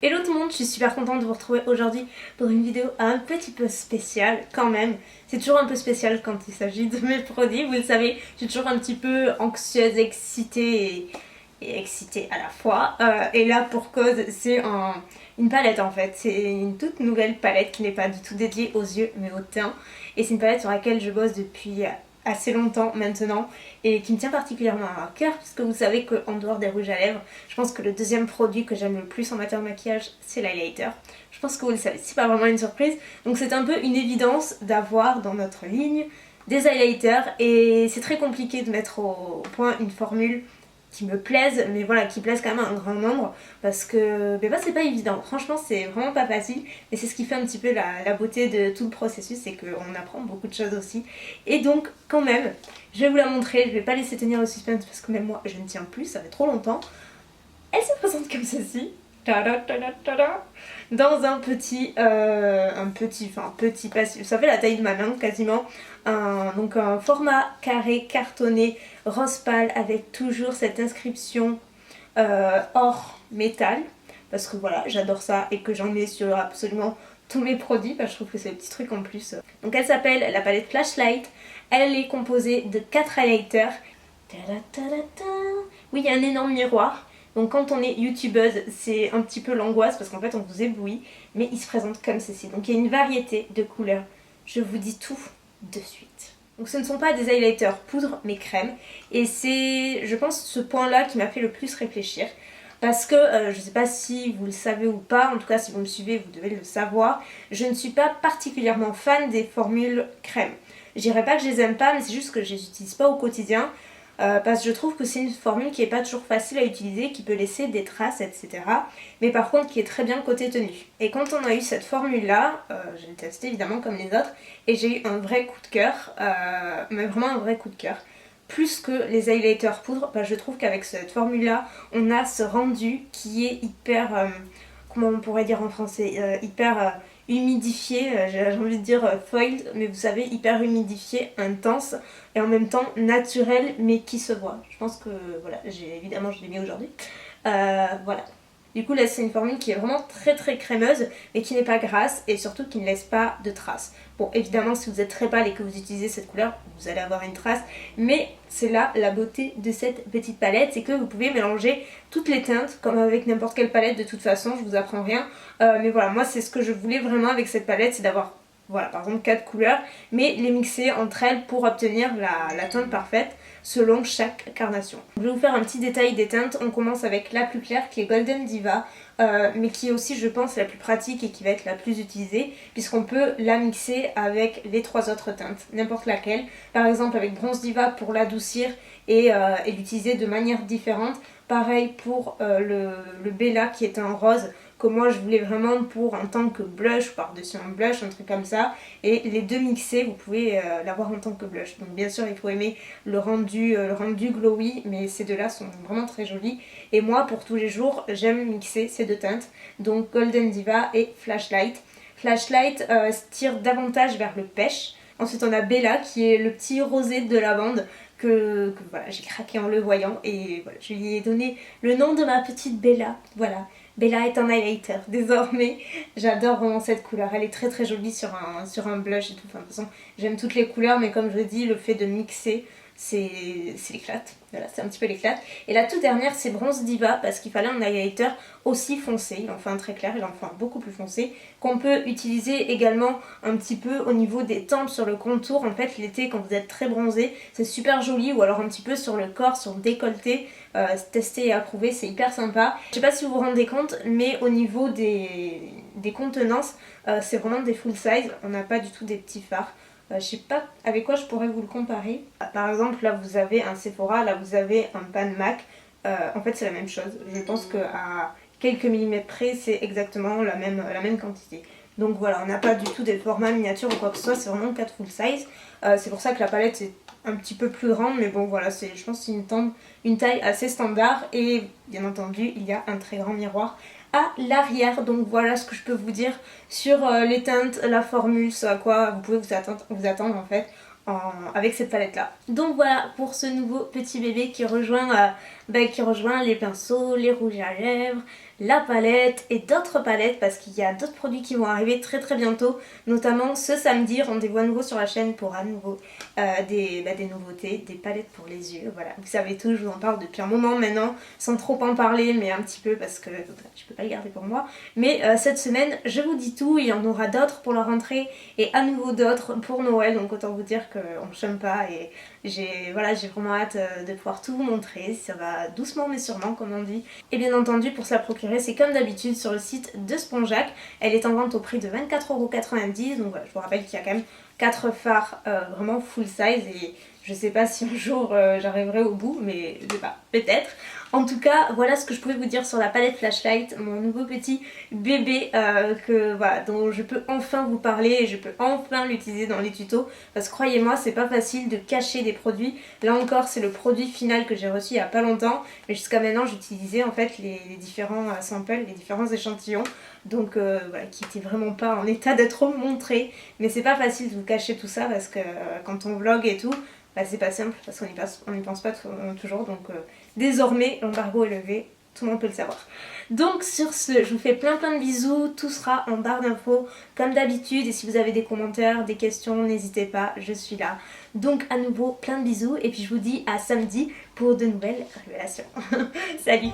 Hello tout le monde, je suis super contente de vous retrouver aujourd'hui pour une vidéo un petit peu spéciale quand même. C'est toujours un peu spécial quand il s'agit de mes produits, vous le savez, je suis toujours un petit peu anxieuse, excitée et excitée à la fois. Et là pour cause, c'est une palette en fait, c'est une toute nouvelle palette qui n'est pas du tout dédiée aux yeux mais au teint. Et c'est une palette sur laquelle je bosse depuis assez longtemps maintenant et qui me tient particulièrement à cœur parce que vous savez qu'en dehors des rouges à lèvres, je pense que le deuxième produit que j'aime le plus en matière de maquillage c'est l'highlighter. Je pense que vous le savez, c'est pas vraiment une surprise, donc c'est un peu une évidence d'avoir dans notre ligne des highlighters et c'est très compliqué de mettre au point une formule qui me plaisent, mais voilà, qui plaisent quand même à un grand nombre parce que c'est pas évident. Franchement, c'est vraiment pas facile, et c'est ce qui fait un petit peu la beauté de tout le processus, c'est qu'on apprend beaucoup de choses aussi. Et donc, quand même, je vais vous la montrer, je vais pas laisser tenir le suspense parce que même moi, je ne tiens plus, ça fait trop longtemps. Elle se présente comme ceci. Tada, tada, tada, dans un petit, ça fait la taille de ma main quasiment, donc un format carré cartonné rose pâle avec toujours cette inscription or métal, parce que voilà, j'adore ça et que j'en ai sur absolument tous mes produits, parce que je trouve que c'est des petits trucs en plus. Donc elle s'appelle la palette Flashlight, elle est composée de 4 highlighters. Tada, tada, tada. Oui, il y a un énorme miroir. Donc quand on est youtubeuse, c'est un petit peu l'angoisse parce qu'en fait on vous éblouit, mais il se présente comme ceci. Donc il y a une variété de couleurs. Je vous dis tout de suite. Donc ce ne sont pas des highlighters poudre mais crème. Et c'est, je pense, ce point-là qui m'a fait le plus réfléchir. Parce que, je ne sais pas si vous le savez ou pas, en tout cas si vous me suivez vous devez le savoir, je ne suis pas particulièrement fan des formules crème. Je dirais pas que je les aime pas, mais c'est juste que je les utilise pas au quotidien. Parce que je trouve que c'est une formule qui n'est pas toujours facile à utiliser, qui peut laisser des traces, etc. Mais par contre qui est très bien côté tenue. Et quand on a eu cette formule là, je l'ai testée évidemment comme les autres, et j'ai eu un vrai coup de cœur, mais vraiment un vrai coup de cœur. Plus que les highlighters poudre, je trouve qu'avec cette formule là, on a ce rendu qui est hyper, comment on pourrait dire en français, hyper humidifié, j'ai envie de dire foiled, mais vous savez, hyper humidifié, intense, et en même temps naturel, mais qui se voit. Je pense que, voilà, évidemment je l'ai mis aujourd'hui. Voilà. Du coup là c'est une formule qui est vraiment très très crémeuse, mais qui n'est pas grasse, et surtout qui ne laisse pas de traces. Bon, évidemment si vous êtes très pâle et que vous utilisez cette couleur, vous allez avoir une trace, mais c'est là la beauté de cette petite palette, c'est que vous pouvez mélanger toutes les teintes, comme avec n'importe quelle palette de toute façon, je vous apprends rien. Mais voilà, moi c'est ce que je voulais vraiment avec cette palette, c'est d'avoir, voilà, par exemple 4 couleurs, mais les mixer entre elles pour obtenir la teinte parfaite selon chaque carnation. Je vais vous faire un petit détail des teintes. On commence avec la plus claire qui est Golden Diva, mais qui est aussi je pense la plus pratique et qui va être la plus utilisée, puisqu'on peut la mixer avec les 3 autres teintes, n'importe laquelle. Par exemple avec Bronze Diva pour l'adoucir et l'utiliser de manière différente. Pareil pour le Bella qui est un rose, que moi je voulais vraiment pour en tant que blush, par-dessus un blush, un truc comme ça. Et les deux mixés, vous pouvez l'avoir en tant que blush. Donc bien sûr il faut aimer le rendu glowy, mais ces deux là sont vraiment très jolis. Et moi pour tous les jours j'aime mixer ces deux teintes, donc Golden Diva et Flashlight. Flashlight tire davantage vers le pêche. Ensuite on a Bella qui est le petit rosé de lavande que voilà, j'ai craqué en le voyant, et voilà, je lui ai donné le nom de ma petite Bella. Voilà, Bella est un highlighter désormais. J'adore vraiment cette couleur, elle est très très jolie sur un blush et tout. Enfin, de toute façon j'aime toutes les couleurs, mais comme je le dis, le fait de mixer c'est l'éclate, voilà, c'est un petit peu l'éclate. Et la toute dernière c'est Bronze Diva, parce qu'il fallait un highlighter aussi foncé. Il en fait un très clair, il en fait un beaucoup plus foncé, qu'on peut utiliser également un petit peu au niveau des tempes, sur le contour. En fait l'été quand vous êtes très bronzé c'est super joli, ou alors un petit peu sur le corps, sur le décolleté. Testé et approuvé, c'est hyper sympa. Je sais pas si vous vous rendez compte, mais au niveau des contenances, c'est vraiment des full size, on n'a pas du tout des petits fards. Je sais pas avec quoi je pourrais vous le comparer. Par exemple là vous avez un Sephora, là vous avez un Pan MAC. En fait c'est la même chose. Je pense qu'à quelques millimètres près c'est exactement la même quantité. Donc voilà, on n'a pas du tout des formats miniatures ou quoi que ce soit, c'est vraiment 4 full size. C'est pour ça que la palette est un petit peu plus grande, mais bon voilà, je pense que c'est une taille assez standard. Et bien entendu il y a un très grand miroir à l'arrière. Donc voilà ce que je peux vous dire sur les teintes, la formule, ce à quoi vous pouvez vous attendre en fait avec cette palette là. Donc voilà pour ce nouveau petit bébé qui rejoint les pinceaux, les rouges à lèvres, la palette et d'autres palettes parce qu'il y a d'autres produits qui vont arriver très très bientôt, notamment ce samedi, rendez-vous à nouveau sur la chaîne pour à nouveau des nouveautés, des palettes pour les yeux, voilà. Vous savez tout, je vous en parle depuis un moment maintenant, sans trop en parler, mais un petit peu parce que je peux pas le garder pour moi. Mais cette semaine, je vous dis tout, il y en aura d'autres pour la rentrée et à nouveau d'autres pour Noël, donc autant vous dire qu'on ne chôme pas et j'ai vraiment hâte de pouvoir tout vous montrer, ça va doucement mais sûrement comme on dit. Et bien entendu pour se la procurer c'est comme d'habitude sur le site de Spongeac, elle est en vente au prix de 24,90 €, donc voilà, je vous rappelle qu'il y a quand même 4 fards vraiment full size et je sais pas si un jour j'arriverai au bout, mais je sais pas, peut-être. En tout cas, voilà ce que je pouvais vous dire sur la palette Flashlight, mon nouveau petit bébé dont je peux enfin vous parler et je peux enfin l'utiliser dans les tutos. Parce que croyez-moi, c'est pas facile de cacher des produits. Là encore, c'est le produit final que j'ai reçu il y a pas longtemps. Mais jusqu'à maintenant, j'utilisais en fait les différents samples, les différents échantillons. Donc qui étaient vraiment pas en état d'être montrés. Mais c'est pas facile de vous cacher tout ça parce que quand on vlog et tout, c'est pas simple parce qu'on n'y pense pas toujours. Donc désormais, l'embargo est levé, tout le monde peut le savoir. Donc sur ce, je vous fais plein de bisous, tout sera en barre d'infos comme d'habitude. Et si vous avez des commentaires, des questions, n'hésitez pas, je suis là. Donc à nouveau, plein de bisous et puis je vous dis à samedi pour de nouvelles révélations. Salut!